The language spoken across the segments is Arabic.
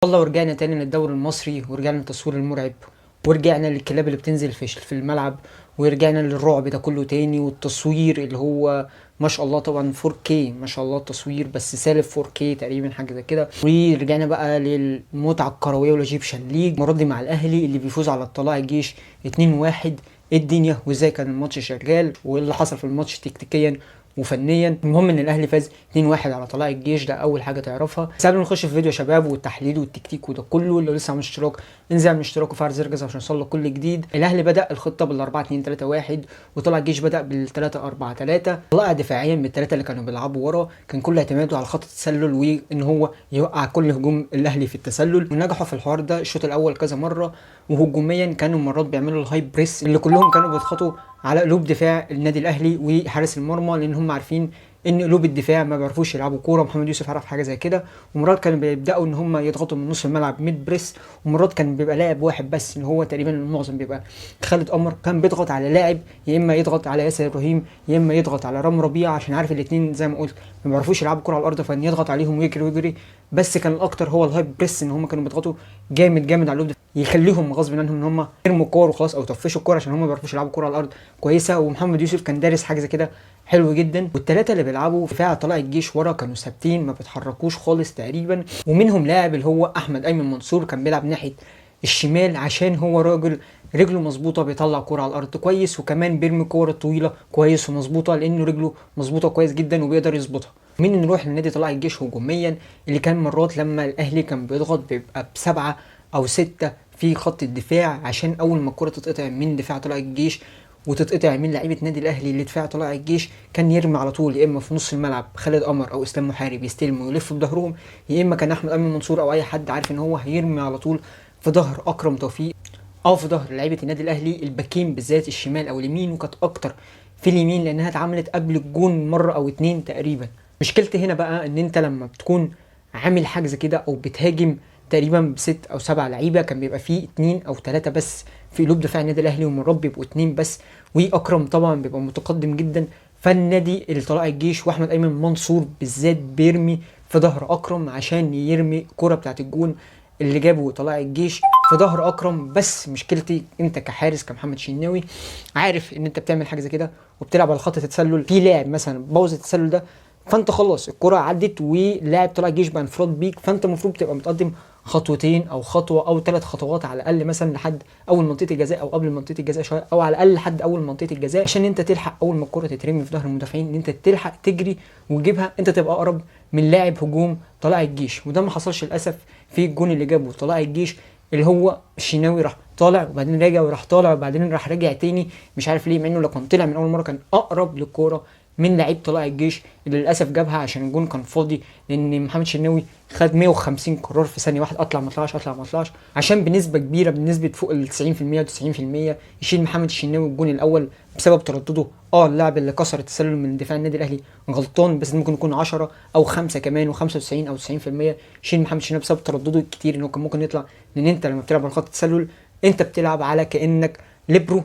والله ورجعنا تاني للدوري المصري، ورجعنا للتصوير المرعب، ورجعنا للكلاب اللي بتنزل في الملعب، ورجعنا للرعب ده كله تاني، والتصوير اللي هو ما شاء الله طبعا 4K، ما شاء الله التصوير بس سالب 4K تقريبا حاجه زي كده. ورجعنا بقى للمتعه الكرويه والايجيبشن ليج، المره دي مع الاهلي اللي بيفوز على الطلائع الجيش 2-1. ايه الدنيا وازاي كان الماتش شغال وايه اللي حصل في الماتش تكتيكيا وفنيا. المهم ان الاهلي فاز 2-1 على طلائع الجيش، ده اول حاجه تعرفها. بس قبل ما نخش في فيديو يا شباب والتحليل والتكتيك وده كله، لو لسه عامل اشتراك انزل اعمل اشتراك وفعل زر الجرس عشان يوصلك كل جديد. الاهلي بدا الخطه بال 4-2-3-1، وطلع الجيش بدا بال 3-4-3. طلع دفاعيا بالثلاثه اللي كانوا بيلعبوا ورا، كان كل اعتماده على خط التسلل وان هو يوقع كل هجوم الاهلي في التسلل، ونجحوا في الحوار ده الشوط الاول كذا مره. وهجوميا كانوا مرات بيعملوا الهاي بريس اللي كلهم كانوا بيضغطوا على قلوب دفاع النادي الاهلي وحارس المرمى، لان هم عارفين ان قلوب الدفاع ما بيعرفوش يلعبوا كوره. محمد يوسف عرف حاجه زي كده. ومرات كانوا بيبداوا ان هم يضغطوا من نص الملعب ميد بريس، ومرات كان بيبقى لاعب واحد بس اللي هو تقريبا المعظم بيبقى خالد قمر، كان بيضغط على لاعب، يا اما يضغط على ياسر ابراهيم يا اما يضغط على رام ربيعه، عشان عارف الاثنين زي ما قلت ما بيعرفوش يلعبوا كوره على الارض، فان يضغط عليهم ويجري. بس كان الاكتر هو الهاي بريس، ان هم كانوا بيضغطوا جامد على قلوب يخليهم غصب عنهم ان هم يرموا الكور وخلاص او يطفشوا الكوره، عشان هم ما بيعرفوش يلعبوا كوره على الارض كويسه. ومحمد يوسف كان دارس حاجه زي كده حلو جدا. والثلاثه اللي بيلعبوا في دفاع طلائع الجيش ورا كانوا ثابتين ما بيتحركوش خالص تقريبا. ومنهم لاعب اللي هو احمد ايمن منصور كان بيلعب ناحيه الشمال، عشان هو راجل رجله مظبوطه، بيطلع كوره على الارض كويس، وكمان بيرمي كوره طويله كويس ومظبوطه، لانه رجله مظبوطه كويس جدا وبيقدر يظبطها. من نروح لنادي طلائع الجيش هجوميا، اللي كان مرات لما الاهلي كان بيضغط بيبقى بسبعه او سته في خط الدفاع، عشان اول ما الكره تتقطع من دفاع طلائع الجيش وتتقطع من لعيبه نادي الاهلي اللي دفاع طلائع الجيش، كان يرمي على طول يا اما في نص الملعب خالد قمر او اسلام محارب يستلموا ويلفوا بظهرهم، يا اما كان احمد امين منصور او اي حد عارف ان هو هيرمي على طول في ظهر اكرم توفيق او في ظهر لعيبه النادي الاهلي الباكين بالذات الشمال او اليمين. وكانت اكتر في اليمين لانها اتعملت قبل الجون مره او اتنين تقريبا. مشكلتي هنا بقى ان انت لما بتكون عامل حاجه زي كده او بتهاجم تقريبا بست او سبع لعيبه، كان بيبقى فيه اتنين او تلاته بس في قلوب دفاع النادي الاهلي، ومرات بيبقوا اتنين بس، واكرم طبعا بيبقى متقدم جدا. فالنادي اللي طلع الجيش واحمد ايمن منصور بالذات بيرمي في ظهر اكرم عشان يرمي الكره بتاعت الجون اللي جابه طلائع الجيش في ظهر اكرم. بس مشكلتي انت كحارس كمحمد شناوي عارف ان انت بتعمل حاجه زي كده وبتلعب على خط التسلل، في لاعب مثلا بوظ التسلل ده، فانت خلاص الكره عدت ولاعب طلع الجيش بقى انفراد بيك، فانت المفروض تبقى متقدم خطوتين او خطوه او ثلاث خطوات على الاقل، مثلا لحد اول منطقه الجزاء او قبل منطقه الجزاء شويه، او على الاقل لحد اول منطقه الجزاء، عشان انت تلحق اول ما الكره تترمي في ظهر المدافعين ان انت تلحق تجري وتجيبها، انت تبقى اقرب من لاعب هجوم طلائع الجيش. وده ما حصلش للاسف في الجون اللي جابه طلائع الجيش، اللي هو الشناوي راح طالع وبعدين راجع وراح طالع وبعدين راح راجع تاني، مش عارف ليه، مع انه لو كان طلع من اول مره كان اقرب للكوره من لعيب طلائع الجيش، اللي للاسف جابها عشان الجون كان فاضي، لان محمد شناوي خد 150 قرار في ثانيه واحده، اطلع ما اطلعش اطلع ما اطلعش، عشان بنسبه كبيره بنسبه فوق ال 90% و90% يشيل محمد الشناوي الجون الاول بسبب تردده. اللاعب اللي كسر التسلل من دفاع النادي الاهلي غلطان، بس ممكن يكون 10 او 5 كمان و95 او 90% يشيل محمد الشناوي بسبب تردده الكتير انه كان ممكن يطلع. لان انت لما بتلعب على خط التسلل انت بتلعب على كانك ليبرو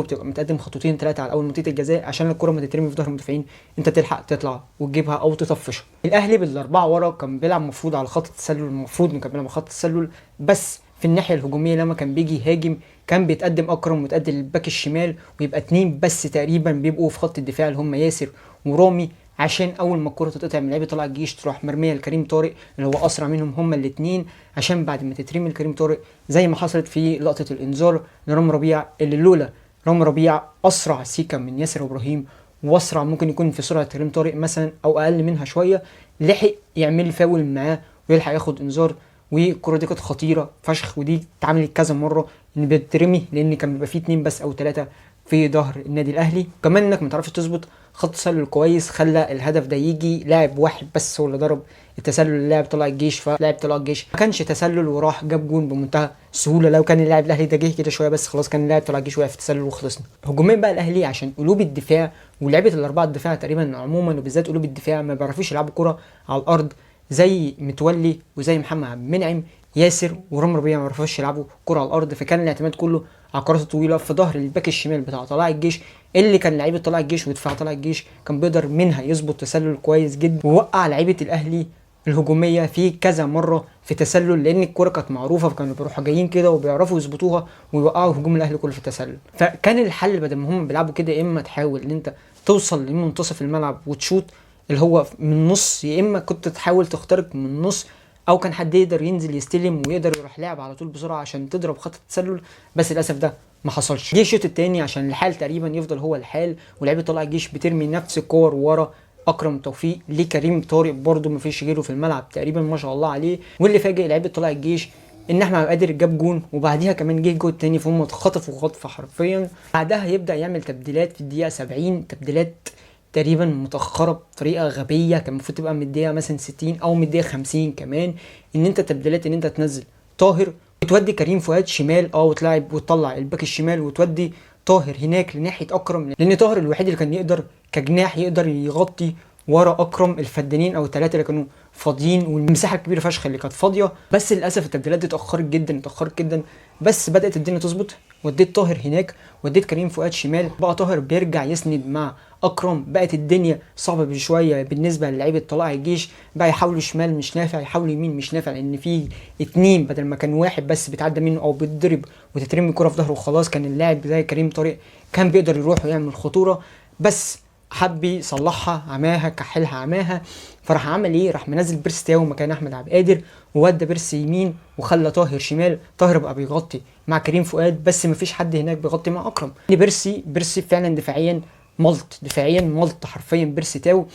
بتبقى متقدم خطوتين ثلاثه على اول منطقه الجزاء عشان الكره ما تترمي في ظهر المدافعين، انت تلحق تطلع وتجيبها او تطفشها. الاهلي بالاربعه ورا كان بيلعب المفروض على خط التسلل، المفروض انه كان بيلعب على خط التسلل، بس في الناحيه الهجوميه لما كان بيجي يهاجم كان بيتقدم اكرم ويتقدم الباك الشمال، ويبقى اتنين بس تقريبا بيبقوا في خط الدفاع اللي هم ياسر ورامي، عشان اول ما الكره تتقطع من لعيبه طلع الجيش تروح مرميه لكريم طارق اللي هو اسرع منهم هما الاثنين، عشان بعد ما تترمي لكريم طارق زي ما حصلت في لقطه الانذار لرام ربيع، اللي لولا رام ربيع اسرع سيكا من ياسر ابراهيم واسرع ممكن يكون في سرعه كريم طارق مثلا او اقل منها شويه، لحق يعمل فاول معاه ويلحق ياخد انذار. والكره دي كانت خطيره فشخ، ودي اتعملت كذا مره ان بترمي، لان كان بيبقى فيه اتنين بس او ثلاثه في ظهر النادي الاهلي. كمان انك ما تعرفش تظبط خط تسلل كويس خلى الهدف ده يجي لاعب واحد بس هو اللي ضرب التسلل اللاعب طلع الجيش، فلاعب طلع الجيش ما كانش تسلل وراح جاب جون بمنتهى السهوله. لو كان اللاعب الاهلي ده جه كده شويه بس خلاص كان اللاعب طلع الجيش واقف في التسلل وخلصنا. هجوميا بقى الاهلي عشان قلوب الدفاع ولعبه الاربعه الدفاع تقريبا عموما وبالذات قلوب الدفاع ما بيعرفوش يلعبوا كره على الارض، زي متولي وزي محمد عبد المنعم، ياسر ورام ربيع ما بيعرفوش يلعبوا كره على الارض، فكان الاعتماد كله على الكرات الطويله في ظهر الباك الشمال بتاع طلائع الجيش، اللي كان لعيبه طلائع الجيش ودفاع طلائع الجيش كان بيقدر منها يظبط تسلل كويس جدا ووقع لعيبه الاهلي الهجوميه في كذا مره في تسلل، لان الكوره كانت معروفه، فكانوا بيروحوا جايين كده وبيعرفوا يظبطوها ويوقعوا هجوم الاهلي كله في التسلل. فكان الحل بدل ما هم بيلعبوا كده، يا اما تحاول ان انت توصل لمنتصف الملعب وتشوط اللي هو من النص، يا اما كنت تحاول تخترق من النص، او كان حد يقدر ينزل يستلم ويقدر يروح لعب على طول بسرعه عشان تضرب خط التسلل. بس للاسف ده ما حصلش. جه الشوط الثاني عشان الحال تقريبا يفضل هو الحال، ولعيبه طلائع الجيش بترمي نفس الكور ورا اكرم توفيق لكريم طارق، برده ما فيش غيره في الملعب تقريبا ما شاء الله عليه. واللي فاجئ لعيبه طلائع الجيش ان احمد قادر جاب جون، وبعديها كمان جه جول تاني، فهم اتخطفوا خطفه حرفيا. بعدها يبدا يعمل تبديلات في الدقيقه 70، تبديلات تقريبا متاخره بطريقه غبيه، كان المفروض تبقى من الدقيقه مثلا 60 او من الدقيقه 50 كمان. ان انت تبديلات ان انت تنزل طاهر وتودي كريم فؤاد شمال، وتلعب وتطلع الباك الشمال وتودي طاهر هناك لناحيه اكرم، لان طاهر الوحيد اللي كان يقدر كجناح يقدر يغطي ورا اكرم الفدانين او الثلاثه اللي كانوا فاضيين، والمساحه الكبيره فشخ اللي كانت فاضيه. بس للاسف التبديلات دي اتاخرت جدا، بس بدات الدنيا تظبط. وديت طاهر هناك، وديت كريم فؤاد شمال، بقى طاهر بيرجع يسند مع اكرم، بقت الدنيا صعبه بشويه بالنسبه للعيبه طلائع الجيش. بقى يحاولوا شمال مش نافع، يحاولوا يمين مش نافع، لان في اتنين بدل ما كان واحد بس بيتعدى منه او بيتضرب وتترمي الكره في ظهره وخلاص. كان اللاعب زي كريم طارق كان بيقدر يروح ويعمل خطوره، بس حب يصلحها، عماها كحلها عماها. فراح عمل ايه؟ راح منزل بيرسي تاو مكان احمد عبد القادر، وودى بيرسي يمين وخلى طاهر شمال. طاهر بقى بيغطي مع كريم فؤاد، بس مفيش حد هناك بيغطي مع اكرم. بيرسي فعلا دفاعيا ملط حرفيا بيرسي تاو.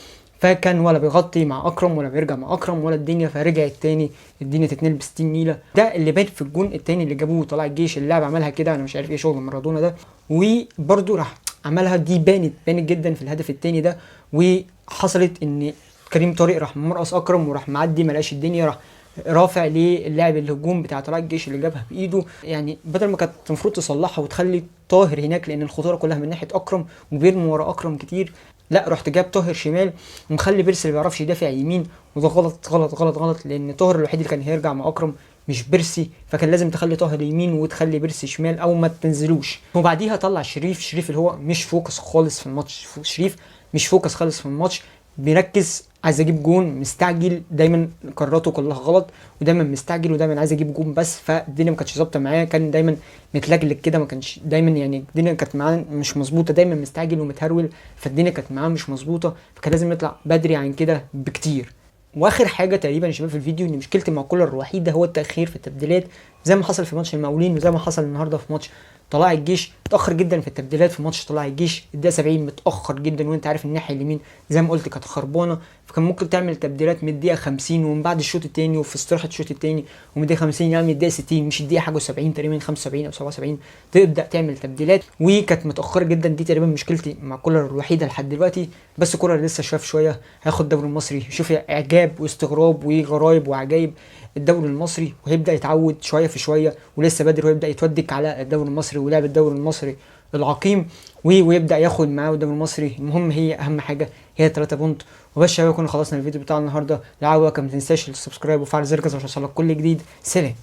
فكان ولا بيغطي مع اكرم ولا بيرجع مع اكرم ولا الدنيا، فرجعت تاني الدنيا تتنقل ب 60 نيله. ده اللي بان في الجون التاني اللي جابوه طلائع الجيش. اللاعب عملها كده، انا مش عارف ايه شغل مارادونا ده. وبرده راح عملها دي، بانت جدا في الهدف التاني ده. وحصلت ان كريم طارق راح مرقص اكرم وراح معدي، ملاش الدنيا، راح رافع للاعب الهجوم بتاع طلائع الجيش اللي جابها بايده. يعني بدل ما كانت المفروض تصلحها وتخلي طاهر هناك، لان الخطوره كلها من ناحيه اكرم وبيرمي ورا اكرم كتير، لا رحت جاب طاهر شمال ومخلي بيرسي اللي ما بيعرفش يدافع يمين. وده غلط غلط غلط غلط، لان طاهر الوحيد اللي كان هيرجع مع اكرم مش بيرسي، فكان لازم تخلي طاهر يمين وتخلي بيرسي شمال او ما تنزلوش. وبعديها طلع شريف اللي هو مش فوكس خالص في الماتش. شريف مش فوكس خالص في الماتش، بيركز عايز اجيب جون، مستعجل دايما، قراراته كلها غلط، ودايما مستعجل ودايما عايز اجيب جون بس. فالدنيا ما كانتش ظابطه معاه، كان دايما متلجلج كده، ما كانش دايما، يعني الدنيا كانت معاه مش مظبوطه، دايما مستعجل ومتهرول، فالدنيا كانت معاه مش مظبوطه، فكان لازم يطلع بدري عن كده بكتير. واخر حاجه تقريبا يا شباب في الفيديو، ان مشكلتي مع كولر الوحيده هو التاخير في التبديلات، زي ما حصل في ماتش المقاولين وزي ما حصل النهارده في ماتش طلائع الجيش. اتاخر جدا في التبديلات في ماتش طلائع الجيش، الدقيقه 70 متاخر جدا، وانت عارف الناحيه اليمين زي ما قلت كانت خربانه، فكان ممكن تعمل تبديلات من الدقيقه 50 ومن بعد الشوط الثاني وفي استراحه الشوط الثاني، ومن الدقيقه 50 يعني من الدقيقه 60 مش الدقيقه حاجه 70 تقريبا 75 او 77 تبدا تعمل تبديلات، وكانت متاخره جدا. دي تقريبا مشكلتي مع كولر الوحيده لحد دلوقتي. بس كولر لسه شاف شويه هياخد الدوري المصري، شوف اعجاب واستغراب وغرايب وعجايب الدوري المصري، وهيبدا يتعود شويه في شويه، ولسه بدري، ويبدا يتودك على الدوري المصري ولعب الدوري المصري العقيم، ويبدا ياخد معاه الدوري المصري. المهم هي اهم حاجه هي 3 بونت. وبس شباب، كنا خلصنا الفيديو بتاع النهارده. لو عجبك ما تنساش السبسكرايب وفعل زر الجرس عشان يوصلك كل جديد. سلام.